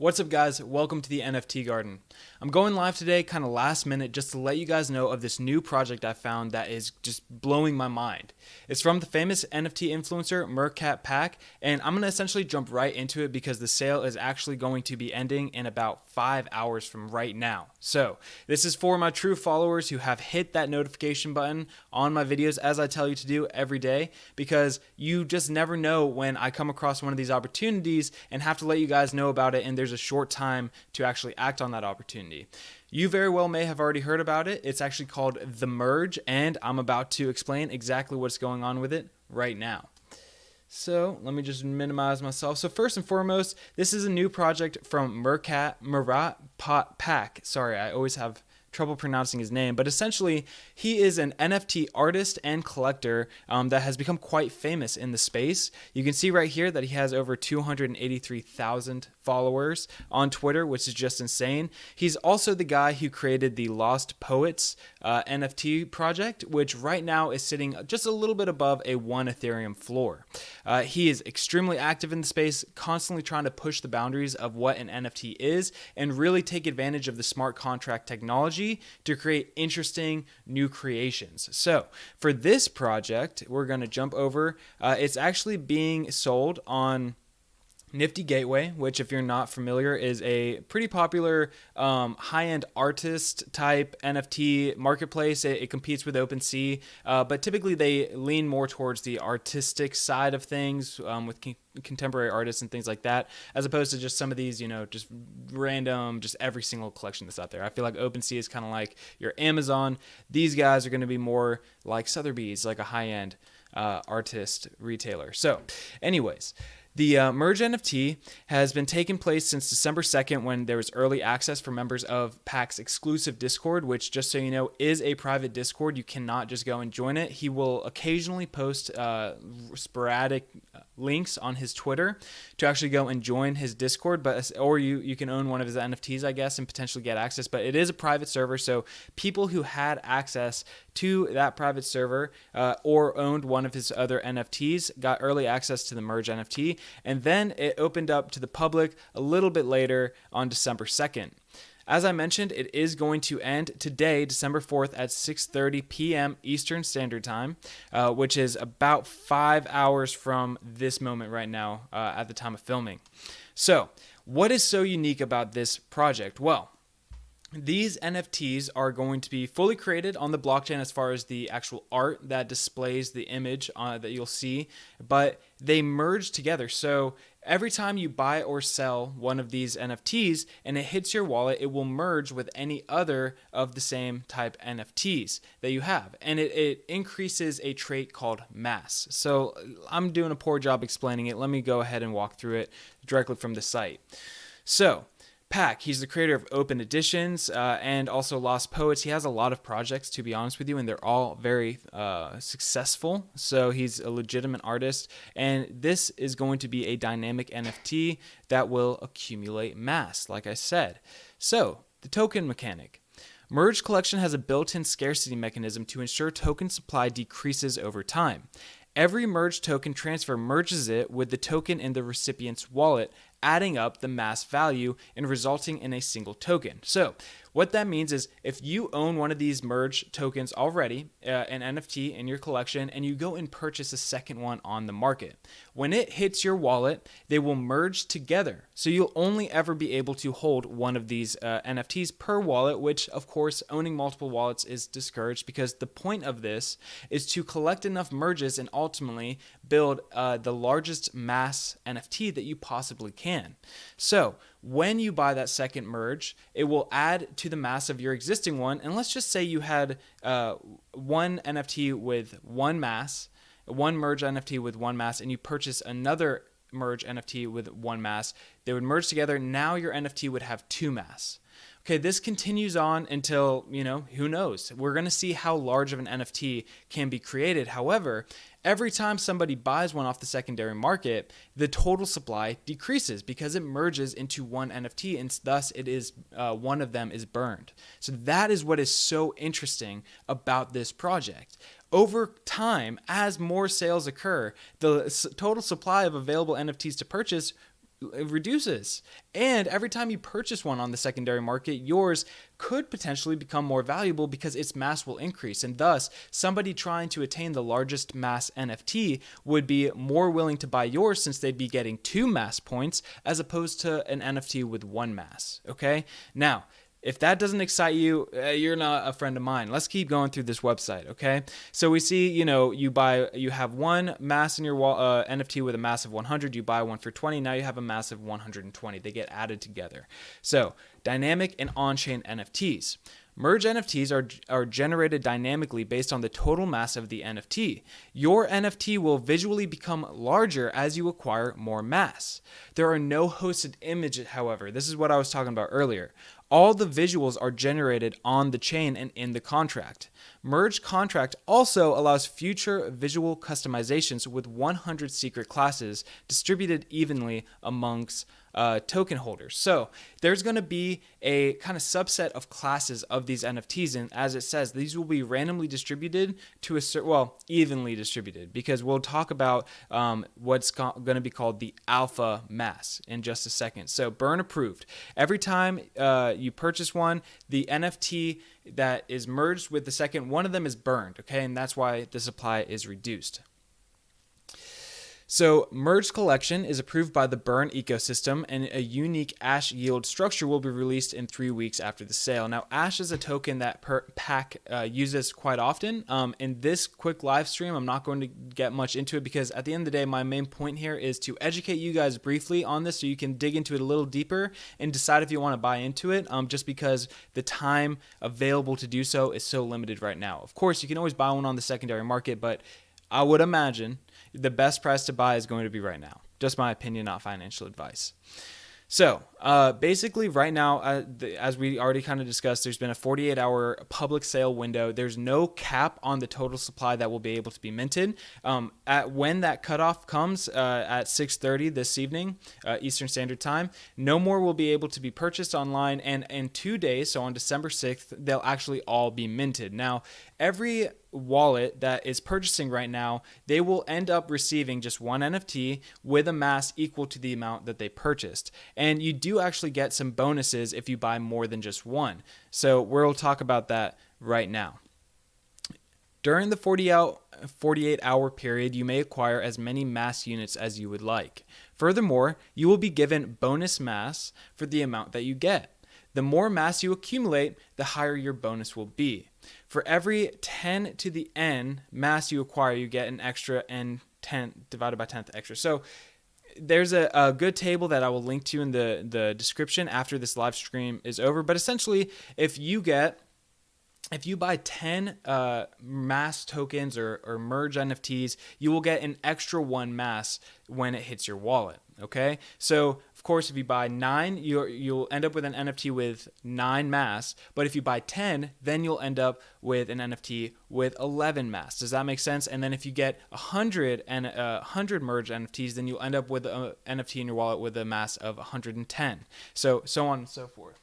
What's up, guys? Welcome to the NFT Garden. I'm going live today kind of last minute just to let you guys know of this new project I found that is just blowing my mind. It's from the famous NFT influencer Pack, and I'm going to essentially jump right into it because the sale is actually going to be ending in about 5 hours from right now. So this is for my true followers who have hit that notification button on my videos as I tell you to do every day, because you just never know when I come across one of these opportunities and have to let you guys know about it, and there's a short time to actually act on that opportunity. You very well may have already heard about it. It's actually called The Merge, and I'm about to explain exactly what's going on with it right now. So let me just minimize myself. So first and foremost, this is a new project from Pack. Sorry, I always have trouble pronouncing his name, but essentially he is an NFT artist and collector that has become quite famous in the space. You can see right here that he has over 283,000 followers on Twitter, which is just insane. He's also the guy who created the Lost Poets NFT project, which right now is sitting just a little bit above a 1 Ethereum floor. He is extremely active in the space, constantly trying to push the boundaries of what an NFT is and really take advantage of the smart contract technology to create interesting new creations. So for this project, we're going to jump over. It's actually being sold on Nifty Gateway, which, if you're not familiar, is a pretty popular high-end artist type NFT marketplace. It competes with OpenSea, but typically they lean more towards the artistic side of things with contemporary artists and things like that, as opposed to just some of these, just random, just every single collection that's out there. I feel like OpenSea is kind of like your Amazon. These guys are going to be more like Sotheby's, like a high-end artist retailer. So anyways, the Merge NFT has been taking place since December 2nd, when there was early access for members of Pack's exclusive Discord, which, just so you know, is a private Discord. You cannot just go and join it. He will occasionally post sporadic links on his Twitter to actually go and join his Discord, or you can own one of his NFTs, I guess, and potentially get access. But it is a private server, so people who had access to that private server or owned one of his other NFTs got early access to the Merge NFT, and then it opened up to the public a little bit later on December 2nd. As I mentioned, it is going to end today, December 4th at 6:30 p.m. Eastern Standard Time, which is about 5 hours from this moment right now at the time of filming. So what is so unique about this project? Well, these NFTs are going to be fully created on the blockchain as far as the actual art that displays the image that you'll see, but they merge together. So every time you buy or sell one of these NFTs and it hits your wallet, it will merge with any other of the same type NFTs that you have. And it increases a trait called mass. So I'm doing a poor job explaining it. Let me go ahead and walk through it directly from the site. So Pack, he's the creator of Open Editions and also Lost Poets. He has a lot of projects, to be honest with you, and they're all very successful. So he's a legitimate artist, and this is going to be a dynamic NFT that will accumulate mass, like I said. So the token mechanic. Merge Collection has a built-in scarcity mechanism to ensure token supply decreases over time. Every merge token transfer merges it with the token in the recipient's wallet, adding up the mass value and resulting in a single token. So what that means is if you own one of these merge tokens already, an NFT in your collection, and you go and purchase a second one on the market, when it hits your wallet, they will merge together. So you'll only ever be able to hold one of these NFTs per wallet, which of course owning multiple wallets is discouraged, because the point of this is to collect enough merges and ultimately build the largest mass NFT that you possibly can. So when you buy that second merge, it will add to the mass of your existing one. And let's just say you had one NFT with one mass, one merge NFT with one mass, and you purchase another merge NFT with one mass. They would merge together. Now your NFT would have two mass. Okay, this continues on until, who knows? We're going to see how large of an NFT can be created. However, every time somebody buys one off the secondary market, the total supply decreases because it merges into one NFT, and thus it is one of them is burned. So that is what is so interesting about this project. Over time, as more sales occur, the total supply of available NFTs to purchase it reduces. And every time you purchase one on the secondary market, yours could potentially become more valuable because its mass will increase. And thus, somebody trying to attain the largest mass NFT would be more willing to buy yours since they'd be getting 2 mass points as opposed to an NFT with 1 mass. Okay? Now, if that doesn't excite you, you're not a friend of mine. Let's keep going through this website, okay? So we see, you have 1 mass in your NFT with a mass of 100. You buy one for 20. Now you have a mass of 120. They get added together. So dynamic and on-chain NFTs. Merge NFTs are generated dynamically based on the total mass of the NFT. Your NFT will visually become larger as you acquire more mass. There are no hosted images, however. This is what I was talking about earlier. All the visuals are generated on the chain and in the contract. Merge contract also allows future visual customizations with 100 secret classes distributed evenly amongst token holders. So there's going to be a kind of subset of classes of these NFTs, and as it says, these will be randomly distributed to evenly distributed, because we'll talk about what's going to be called the alpha mass in just a second. So burn approved. Every time you purchase one, the NFT that is merged with the second, one of them is burned, okay? And that's why the supply is reduced. So merged collection is approved by the Burn ecosystem, and a unique Ash yield structure will be released in 3 weeks after the sale. Now, Ash is a token that Pack uses quite often. In this quick live stream, I'm not going to get much into it because at the end of the day, my main point here is to educate you guys briefly on this so you can dig into it a little deeper and decide if you want to buy into it, just because the time available to do so is so limited right now. Of course, you can always buy one on the secondary market, but I would imagine the best price to buy is going to be right now. Just my opinion, not financial advice. So basically right now, as we already kind of discussed, there's been a 48-hour public sale window. There's no cap on the total supply that will be able to be minted. When that cutoff comes at 6:30 this evening, Eastern Standard Time, no more will be able to be purchased online. And in 2 days, so on December 6th, they'll actually all be minted. Now, every wallet that is purchasing right now, they will end up receiving just 1 NFT with a mass equal to the amount that they purchased. And you do actually get some bonuses if you buy more than just 1. So we'll talk about that right now. During the 48-hour period, you may acquire as many mass units as you would like. Furthermore, you will be given bonus mass for the amount that you get. The more mass you accumulate, the higher your bonus will be. For every 10 to the n mass you acquire, you get an extra n 10 divided by 10th extra. So there's a good table that I will link to in the description after this live stream is over. But essentially, if you buy 10 mass tokens or merge NFTs, you will get an extra 1 mass when it hits your wallet. Okay, so of course, if you buy 9, you'll end up with an NFT with 9 mass. But if you buy 10, then you'll end up with an NFT with 11 mass. Does that make sense? And then if you get 100 merge NFTs, then you'll end up with an NFT in your wallet with a mass of 110. So on and so forth.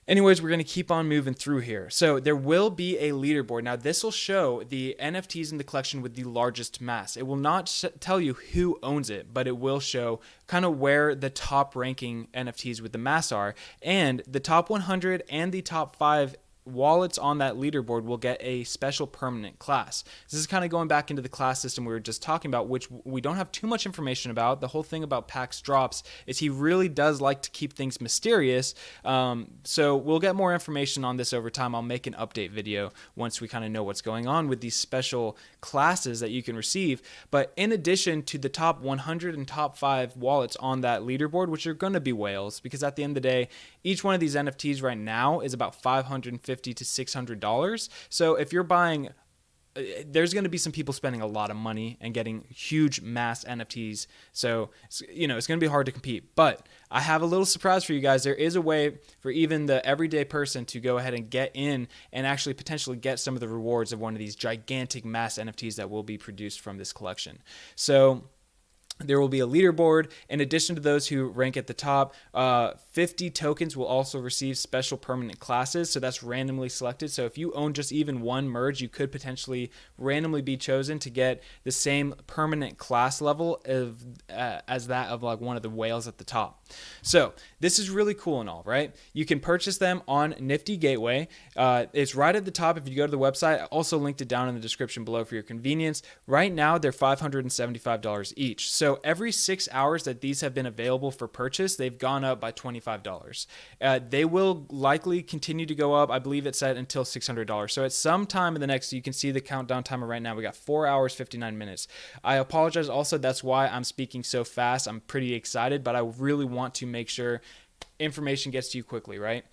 Anyways, we're going to keep on moving through here. So there will be a leaderboard. Now, this will show the NFTs in the collection with the largest mass. It will not tell you who owns it, but it will show kind of where the top ranking NFTs with the mass are. And the top 100 and the top 5 wallets on that leaderboard will get a special permanent class. This is kind of going back into the class system we were just talking about, which we don't have too much information about. The whole thing about Pax drops is he really does like to keep things mysterious. So we'll get more information on this over time. I'll make an update video once we kind of know what's going on with these special classes that you can receive. But in addition to the top 100 and top 5 wallets on that leaderboard, which are going to be whales, because at the end of the day, each one of these NFTs right now is about $550 to $600. So if you're buying, there's going to be some people spending a lot of money and getting huge mass NFTs. So, it's going to be hard to compete. But I have a little surprise for you guys. There is a way for even the everyday person to go ahead and get in and actually potentially get some of the rewards of one of these gigantic mass NFTs that will be produced from this collection. So There will be a leaderboard. In addition to those who rank at the top, 50 tokens will also receive special permanent classes. So that's randomly selected. So if you own just even one merge, you could potentially randomly be chosen to get the same permanent class level as that of like one of the whales at the top. So this is really cool and all, right? You can purchase them on Nifty Gateway. It's right at the top if you go to the website. I also linked it down in the description below for your convenience. Right now, they're $575 each. So every 6 hours that these have been available for purchase, they've gone up by $25. They will likely continue to go up. I believe it's set until $600. So at some time in the next, you can see the countdown timer right now. We got 4 hours, 59 minutes. I apologize also. That's why I'm speaking so fast. I'm pretty excited, but I really want to make sure information gets to you quickly, right?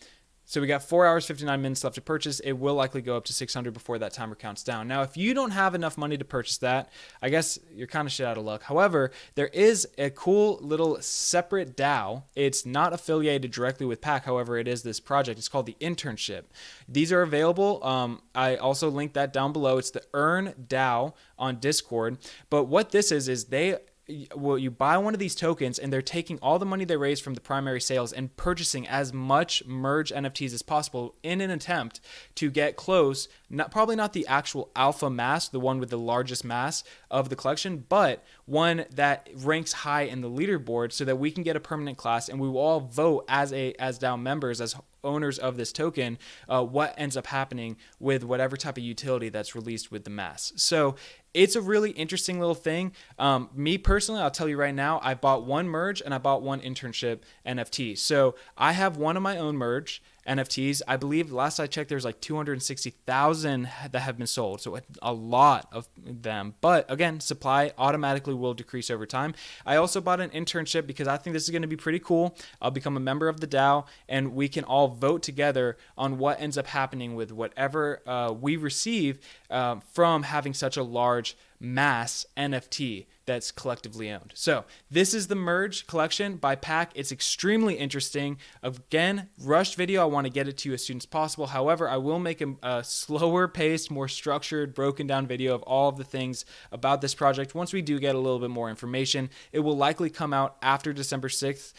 So we got 4 hours, 59 minutes left to purchase. It will likely go up to 600 before that timer counts down. Now, if you don't have enough money to purchase that, I guess you're kind of shit out of luck. However, there is a cool little separate DAO. It's not affiliated directly with PAC. However, it is this project. It's called the Internship. These are available. I also linked that down below. It's the Earn DAO on Discord. But what this is you buy one of these tokens and they're taking all the money they raise from the primary sales and purchasing as much merge NFTs as possible in an attempt to get close, probably not the actual alpha mass, the one with the largest mass of the collection, but one that ranks high in the leaderboard so that we can get a permanent class and we will all vote as DAO members, as owners of this token, what ends up happening with whatever type of utility that's released with the mass. So it's a really interesting little thing. Me personally, I'll tell you right now, I bought one merge and I bought one internship NFT. So I have one of my own merge NFTs. I believe last I checked, there's like 260,000 that have been sold. So a lot of them. But again, supply automatically will decrease over time. I also bought an internship because I think this is going to be pretty cool. I'll become a member of the DAO and we can all vote together on what ends up happening with whatever we receive from having such a large mass NFT that's collectively owned. So this is the merge collection by PAC. It's extremely interesting. Again, rushed video. I want to get it to you as soon as possible. However, I will make a slower paced, more structured, broken down video of all of the things about this project. Once we do get a little bit more information, it will likely come out after December 6th,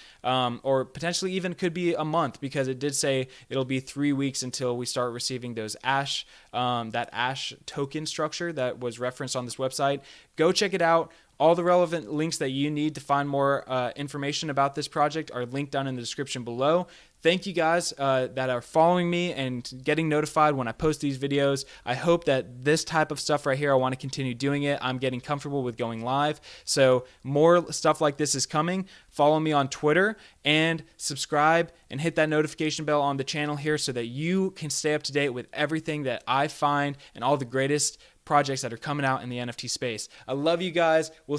or potentially even could be a month, because it did say it'll be 3 weeks until we start receiving those Ash, that Ash token structure that was referenced on this website. Go check it out. All the relevant links that you need to find more information about this project are linked down in the description below. Thank you guys that are following me and getting notified when I post these videos. I hope that this type of stuff right here, I want to continue doing it. I'm getting comfortable with going live. So more stuff like this is coming. Follow me on Twitter and subscribe and hit that notification bell on the channel here so that you can stay up to date with everything that I find and all the greatest projects that are coming out in the NFT space. I love you guys. We'll